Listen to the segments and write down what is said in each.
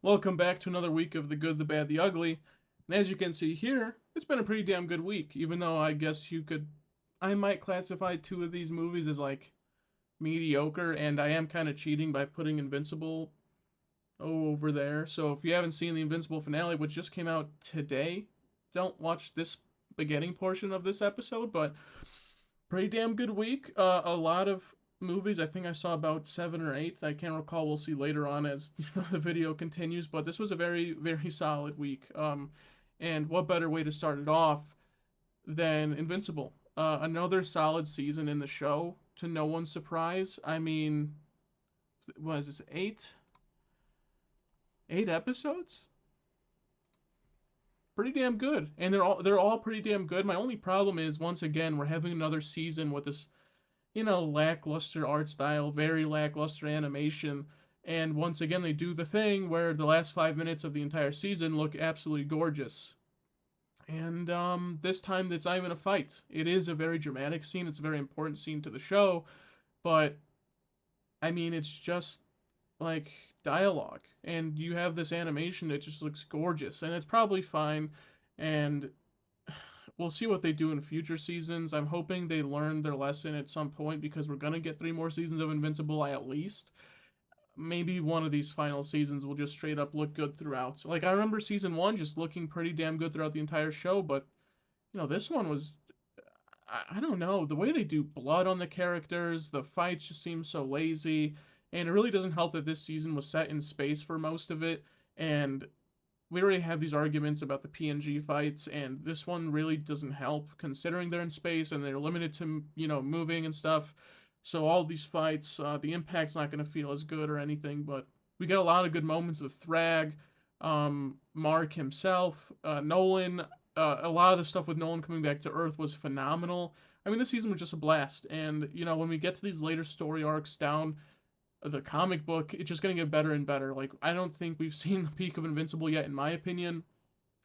Welcome back to another week of The Good, the Bad, the Ugly. And as you can see here, it's been a pretty damn good week, even though I might classify two of these movies as like mediocre, and I am kind of cheating by putting Invincible over there. So if you haven't seen the Invincible finale, which just came out today, don't watch this beginning portion of this episode, but pretty damn good week. A lot of movies. I think I saw about seven or eight. I can't recall. We'll see later on as the video continues. But this was a very solid week. And what better way to start it off than Invincible? Another solid season in the show. To no one's surprise. I mean, what is this? Eight episodes? Pretty damn good, and they're all pretty damn good. My only problem is once again we're having another season with this lackluster art style, very lackluster animation. And once again, they do the thing where the last 5 minutes of the entire season look absolutely gorgeous. And this time, it's not even a fight. It is a very dramatic scene. It's a very important scene to the show, but I mean, it's just like dialogue, and you have this animation that just looks gorgeous, and it's probably fine. And we'll see what they do in future seasons. I'm hoping they learn their lesson at some point because we're gonna get three more seasons of Invincible at least. Maybe one of these final seasons will just straight up look good throughout. So, like I remember season one just looking pretty damn good throughout the entire show, but this one was I don't know, the way they do blood on the characters, the fights just seem so lazy, and it really doesn't help that this season was set in space for most of it, and we already have these arguments about the PNG fights, and this one really doesn't help considering they're in space and they're limited to moving and stuff. So all these fights, the impact's not going to feel as good or anything. But we get a lot of good moments with Thrag, Mark himself, Nolan. A lot of the stuff with Nolan coming back to Earth was phenomenal. I mean, this season was just a blast, and when we get to these later story arcs down the comic book, it's just going to get better and better. Like, I don't think we've seen the peak of Invincible yet, in my opinion.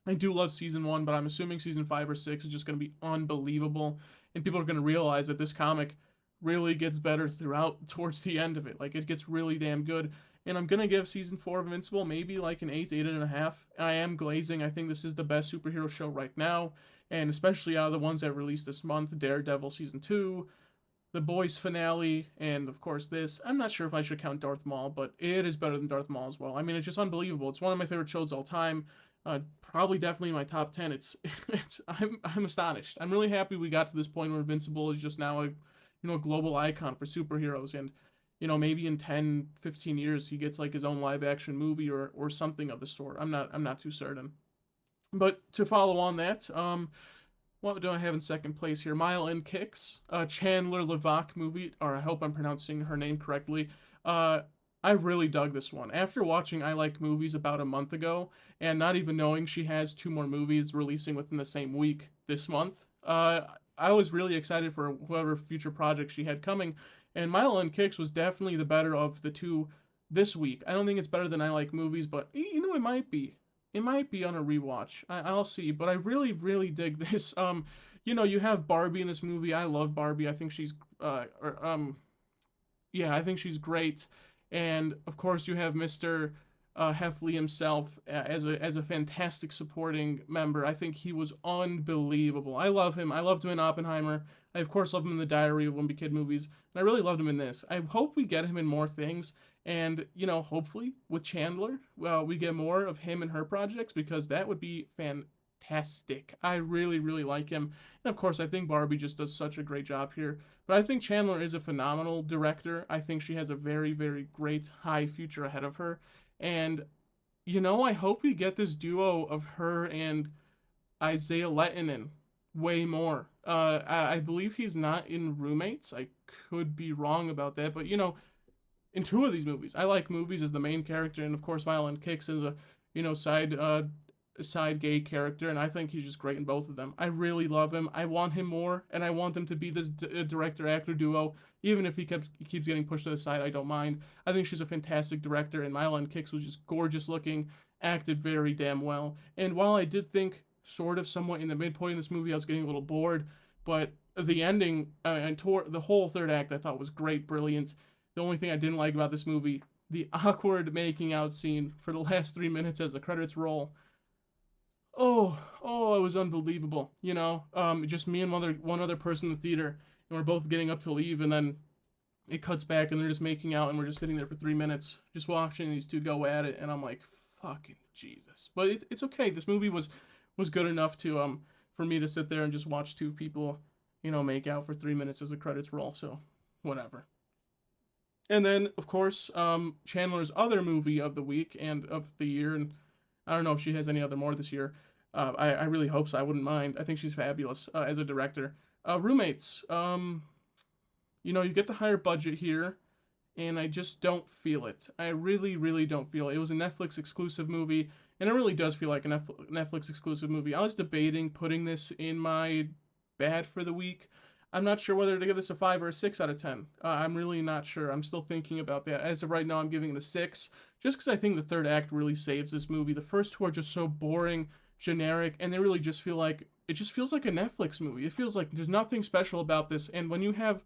I do love season one, but I'm assuming season five or six is just going to be unbelievable. And people are going to realize that this comic really gets better throughout towards the end of it. Like, it gets really damn good. And I'm going to give season four of Invincible maybe like an 8.5. I am glazing. I think this is the best superhero show right now. And especially out of the ones that released this month, Daredevil season two, the Boys finale, and of course this. I'm not sure if I should count Darth Maul, but it is better than Darth Maul as well. I mean, it's just unbelievable. It's one of my favorite shows all time. Probably definitely in my top 10. I'm astonished. I'm really happy we got to this point where Invincible is just now a global icon for superheroes, and maybe in 10, 15 years he gets like his own live action movie or something of the sort. I'm not too certain. But to follow on that, what do I have in second place here? Mile End Kicks, Chandler Levac movie, or I hope I'm pronouncing her name correctly. Uh, I really dug this one. After watching I Like Movies about a month ago, and not even knowing she has two more movies releasing within the same week this month, I was really excited for whoever future projects she had coming. And Mile End Kicks was definitely the better of the two this week. I don't think it's better than I Like Movies, but it might be. It might be on a rewatch. I'll see, but I really dig this. You have Barbie in this movie. I love Barbie. I think she's yeah, I think she's great. And of course, you have Mr. Heffley himself as a fantastic supporting member. I think he was unbelievable. I love him. I loved him in Oppenheimer. I of course love him in the Diary of Wimpy Kid movies, and I really loved him in this. I hope we get him in more things, and hopefully with Chandler, well, we get more of him and her projects because that would be fantastic. I really like him, and of course I think Barbie just does such a great job here. But I think Chandler is a phenomenal director. I think she has a very great high future ahead of her, and I hope we get this duo of her and Isaiah Lettinen way more. I believe he's not in Roommates. I could be wrong about that, but in two of these movies, I Like Movies as the main character, and of course, Mile End Kicks as a side gay character, and I think he's just great in both of them. I really love him. I want him more, and I want them to be this director actor duo. Even if he keeps getting pushed to the side, I don't mind. I think she's a fantastic director, and Mile End Kicks was just gorgeous looking, acted very damn well. And while I did think sort of somewhat in the midpoint of this movie, I was getting a little bored, but the ending and the whole third act I thought was great, brilliant. The only thing I didn't like about this movie the awkward making out scene for the last 3 minutes as the credits roll. Oh, it was unbelievable. Just me and one other person in the theater, and we're both getting up to leave, and then it cuts back, and they're just making out, and we're just sitting there for 3 minutes, just watching these two go at it, and I'm like, fucking Jesus. But it's okay. This movie was good enough to for me to sit there and just watch two people, make out for 3 minutes as the credits roll. So whatever. And then, of course, Chandler's other movie of the week and of the year, and I don't know if she has any other more this year. I really hope so. I wouldn't mind. I think she's fabulous as a director. Roommates. You get the higher budget here, and I just don't feel it. I really, really don't feel it. It was a Netflix exclusive movie, and it really does feel like a Netflix exclusive movie. I was debating putting this in my bad for the week. I'm not sure whether to give this a 5 or a 6 out of 10. I'm really not sure. I'm still thinking about that. As of right now, I'm giving it a 6, just because I think the third act really saves this movie. The first two are just so boring, generic, and they really just feel like it just feels like a Netflix movie. It feels like there's nothing special about this. And when you have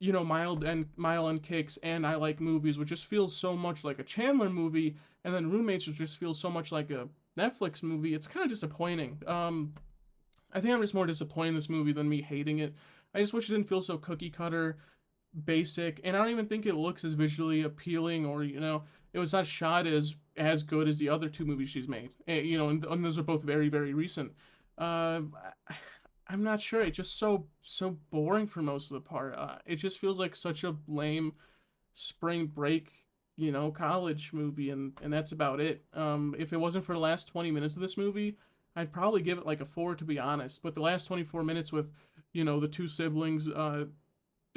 Mile End Kicks and I Like Movies, which just feels so much like a Chandler movie, and then Roommates, which just feels so much like a Netflix movie, it's kind of disappointing. I think I'm just more disappointed in this movie than me hating it. I just wish it didn't feel so cookie cutter, basic, and I don't even think it looks as visually appealing, or it was not shot as good as the other two movies she's made. And those are both very, very recent. Uh, I'm not sure. It's just so boring for most of the part. It just feels like such a lame spring break, college movie, and that's about it. If it wasn't for the last 20 minutes of this movie, I'd probably give it like a 4, to be honest. But the last 24 minutes with, the two siblings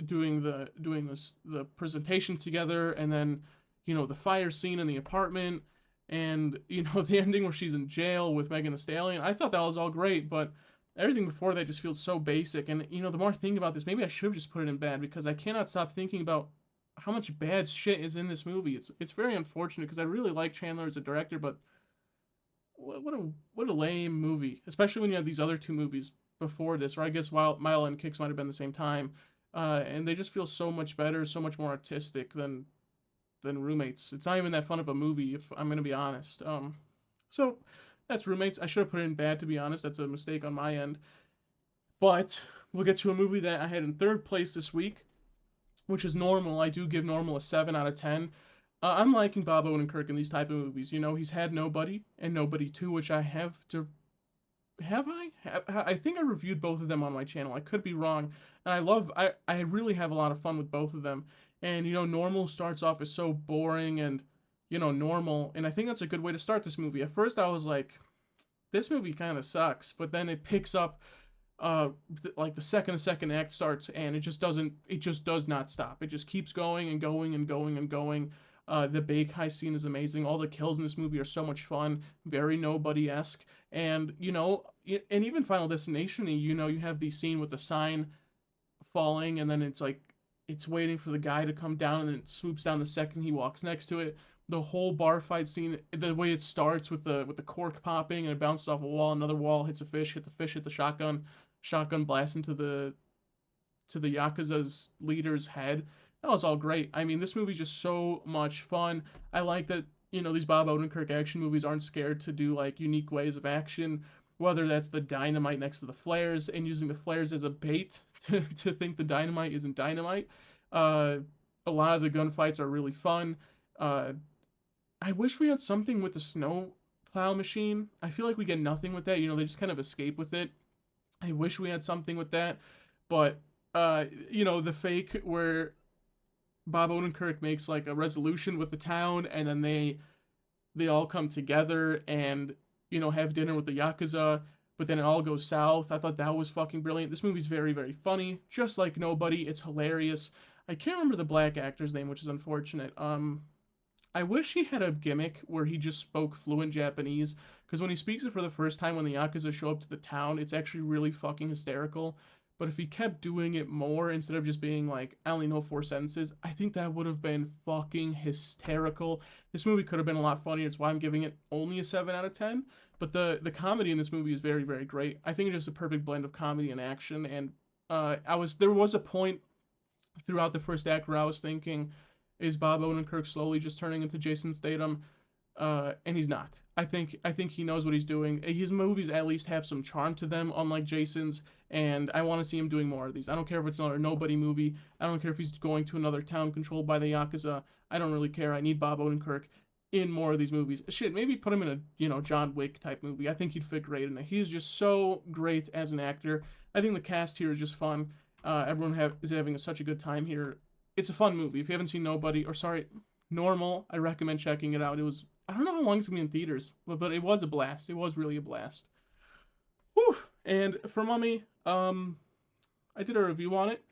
doing the presentation together, and then, the fire scene in the apartment, and the ending where she's in jail with Megan Thee Stallion. I thought that was all great, but everything before that just feels so basic. And the more I think about this, maybe I should have just put it in bad, because I cannot stop thinking about how much bad shit is in this movie. It's very unfortunate, because I really like Chandler as a director, but what a lame movie, especially when you have these other two movies before this, or I guess while Mile and Kicks might have been the same time, and they just feel so much better, so much more artistic than Roommates. It's not even that fun of a movie, if I'm gonna be honest. So that's Roommates. I should have put it in bad, to be honest. That's a mistake on my end. But we'll get to a movie that I had in third place this week, which is Normal. I do give Normal a 7 out of 10. I'm liking Bob Odenkirk in these type of movies. He's had Nobody and Nobody 2, which I have to. Have I? I think I reviewed both of them on my channel. I could be wrong. And I really have a lot of fun with both of them. And, Normal starts off as so boring and, normal. And I think that's a good way to start this movie. At first, I was like, this movie kind of sucks. But then it picks up, like the second act starts, and it just does not stop. It just keeps going and going and going and going. The bake heist scene is amazing. All the kills in this movie are so much fun, very Nobody-esque. And, and even Final Destination, you have the scene with the sign falling, and then it's like, it's waiting for the guy to come down, and then it swoops down the second he walks next to it. The whole bar fight scene, the way it starts with the cork popping, and it bounces off a wall, another wall hits a fish, hit the shotgun blast into the Yakuza's leader's head. That was all great. I mean, this movie's just so much fun. I like that, these Bob Odenkirk action movies aren't scared to do like unique ways of action, whether that's the dynamite next to the flares and using the flares as a bait to think the dynamite isn't dynamite. A lot of the gunfights are really fun. I wish we had something with the snow plow machine. I feel like we get nothing with that. They just kind of escape with it. I wish we had something with that. But, the fake where Bob Odenkirk makes like a resolution with the town, and then they all come together and have dinner with the Yakuza, but then it all goes south. I thought that was fucking brilliant. This movie's very, very funny, just like Nobody. It's hilarious. I can't remember the black actor's name, which is unfortunate. I wish he had a gimmick where he just spoke fluent Japanese, because when he speaks it for the first time when the Yakuza show up to the town, it's actually really fucking hysterical. But if he kept doing it more instead of just being like, I only know 4 sentences, I think that would have been fucking hysterical. This movie could have been a lot funnier. It's why I'm giving it only a 7 out of 10. But the comedy in this movie is very, very great. I think it's just a perfect blend of comedy and action. And there was a point throughout the first act where I was thinking, Is Bob Odenkirk slowly just turning into Jason Statham? And he's not. I think he knows what he's doing. His movies at least have some charm to them, unlike Jason's. And I want to see him doing more of these. I don't care if it's another Nobody movie. I don't care if he's going to another town controlled by the Yakuza. I don't really care. I need Bob Odenkirk in more of these movies. Shit, maybe put him in a John Wick type movie. I think he'd fit great in it. He's just so great as an actor. I think the cast here is just fun. Everyone is having such a good time here. It's a fun movie. If you haven't seen Normal, I recommend checking it out. I don't know how long it's gonna be in theaters, but it was a blast. It was really a blast. Whew. And for Mummy, I did a review on it.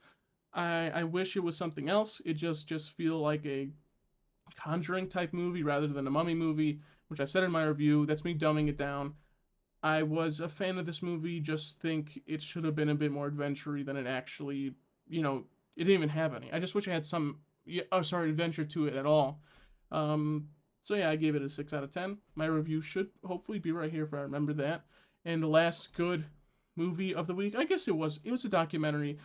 I wish it was something else. It just feel like a Conjuring type movie rather than a Mummy movie, which I've said in my review. That's me dumbing it down. I was a fan of this movie. Just think it should have been a bit more adventure than it actually. It didn't even have any. I just wish I had some. Adventure to it at all. So yeah, I gave it a 6 out of 10. My review should hopefully be right here if I remember that. And the last good movie of the week, I guess it was a documentary,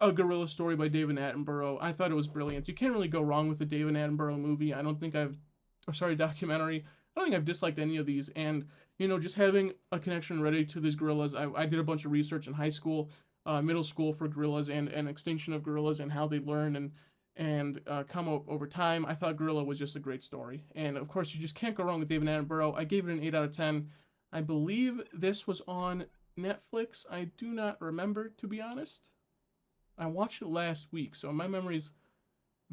a Gorilla Story by David Attenborough. I thought it was brilliant. You can't really go wrong with the David Attenborough movie. Documentary. I don't think I've disliked any of these. And just having a connection ready to these gorillas. I did a bunch of research in high school, middle school for gorillas and extinction of gorillas and how they learn and come up over time. I thought Gorilla was just a great story. And of course, you just can't go wrong with David Attenborough. I gave it an 8 out of 10. I believe this was on Netflix. I do not remember, to be honest. I watched it last week, so my memory's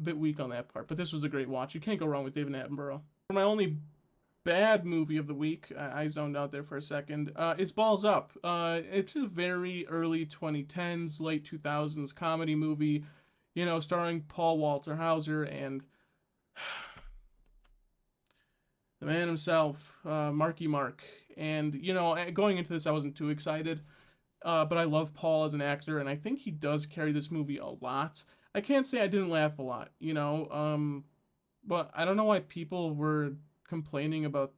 a bit weak on that part. But this was a great watch. You can't go wrong with David Attenborough. For my only bad movie of the week, I zoned out there for a second, is Balls Up. It's a very early 2010s, late 2000s comedy movie, starring Paul Walter Hauser and the man himself, Marky Mark. And, going into this, I wasn't too excited, but I love Paul as an actor, and I think he does carry this movie a lot. I can't say I didn't laugh a lot, but I don't know why people were complaining about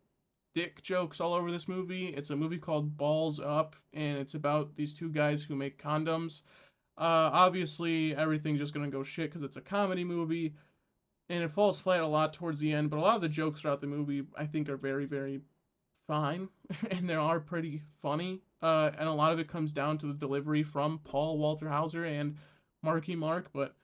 dick jokes all over this movie. It's a movie called Balls Up, and it's about these two guys who make condoms. Obviously, everything's just gonna go shit because it's a comedy movie, and it falls flat a lot towards the end. But a lot of the jokes throughout the movie, I think, are very, very fine, and they are pretty funny. And a lot of it comes down to the delivery from Paul Walter Hauser and Marky Mark. But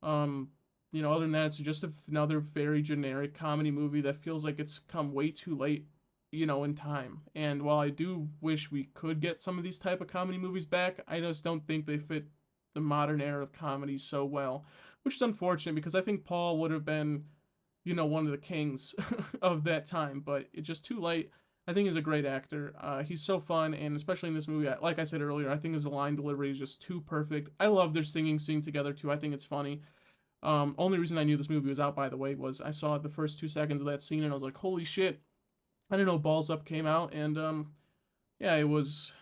other than that, it's just another very generic comedy movie that feels like it's come way too late, in time. And while I do wish we could get some of these type of comedy movies back, I just don't think they fit the modern era of comedy so well, which is unfortunate because I think Paul would have been, one of the kings of that time, but it's just too late. I think he's a great actor. He's so fun, and especially in this movie, like I said earlier, I think his line delivery is just too perfect. I love their singing scene together too. I think it's funny. Only reason I knew this movie was out, by the way, was I saw the first 2 seconds of that scene and I was like, holy shit! I didn't know Balls Up came out, and yeah, it was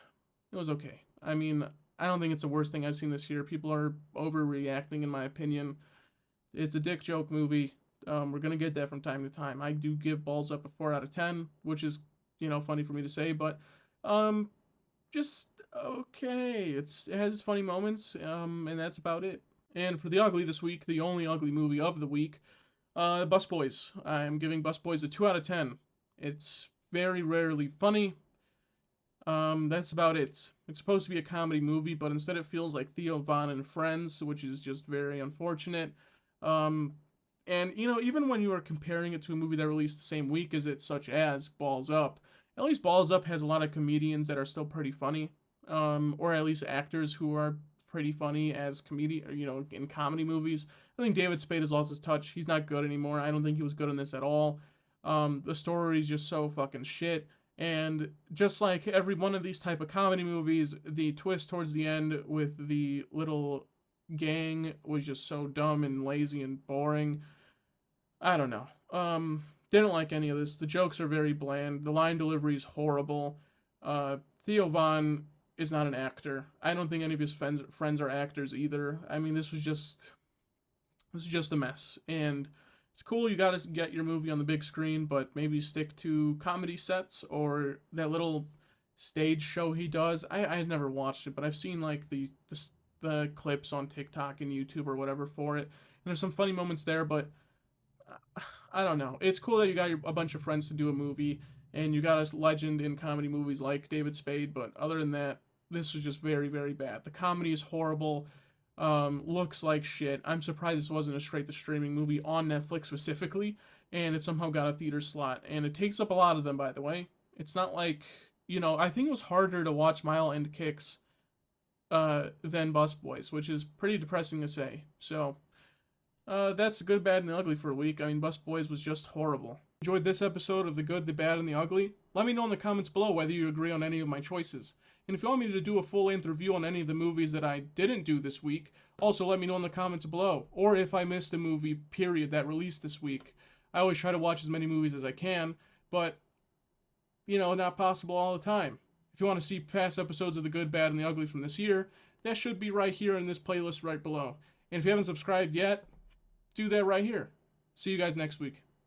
okay. I mean, I don't think it's the worst thing I've seen this year. People are overreacting, in my opinion. It's a dick joke movie. We're gonna get that from time to time. I do give Balls Up a 4 out of 10, which is funny for me to say, but just okay. It has its funny moments, and that's about it. And for the ugly this week, the only ugly movie of the week, Bus Boys. I'm giving Bus Boys a 2 out of 10. It's very rarely funny. That's about it. It's supposed to be a comedy movie, but instead it feels like Theo Von and Friends, which is just very unfortunate. And even when you are comparing it to a movie that released the same week as it, such as Balls Up, at least Balls Up has a lot of comedians that are still pretty funny, or at least actors who are pretty funny as in comedy movies. I think David Spade has lost his touch. He's not good anymore. I don't think he was good in this at all. The story is just so fucking shit. And just like every one of these type of comedy movies, the twist towards the end with the little gang was just so dumb and lazy and boring. I don't know. Didn't like any of this. The jokes are very bland. The line delivery is horrible. Theo Von is not an actor. I don't think any of his friends are actors either. I mean, this was just a mess. And it's cool you gotta get your movie on the big screen, but maybe stick to comedy sets or that little stage show he does. I've never watched it, but I've seen like the clips on TikTok and YouTube or whatever for it. And there's some funny moments there, but I don't know. It's cool that you got a bunch of friends to do a movie, and you got a legend in comedy movies like David Spade. But other than that, this was just very, very bad. The comedy is horrible. Looks like shit. I'm surprised this wasn't a straight to streaming movie on Netflix specifically, and it somehow got a theater slot. And it takes up a lot of them, by the way. It's not like, I think it was harder to watch Mile End Kicks than Bus Boys, which is pretty depressing to say. So that's the good, bad, and the ugly for a week. I mean, Bus Boys was just horrible. Enjoyed this episode of The Good, the Bad, and the Ugly? Let me know in the comments below whether you agree on any of my choices. And if you want me to do a full-length review on any of the movies that I didn't do this week, also let me know in the comments below. Or if I missed a movie, period, that released this week. I always try to watch as many movies as I can, but, not possible all the time. If you want to see past episodes of The Good, Bad, and the Ugly from this year, that should be right here in this playlist right below. And if you haven't subscribed yet, do that right here. See you guys next week.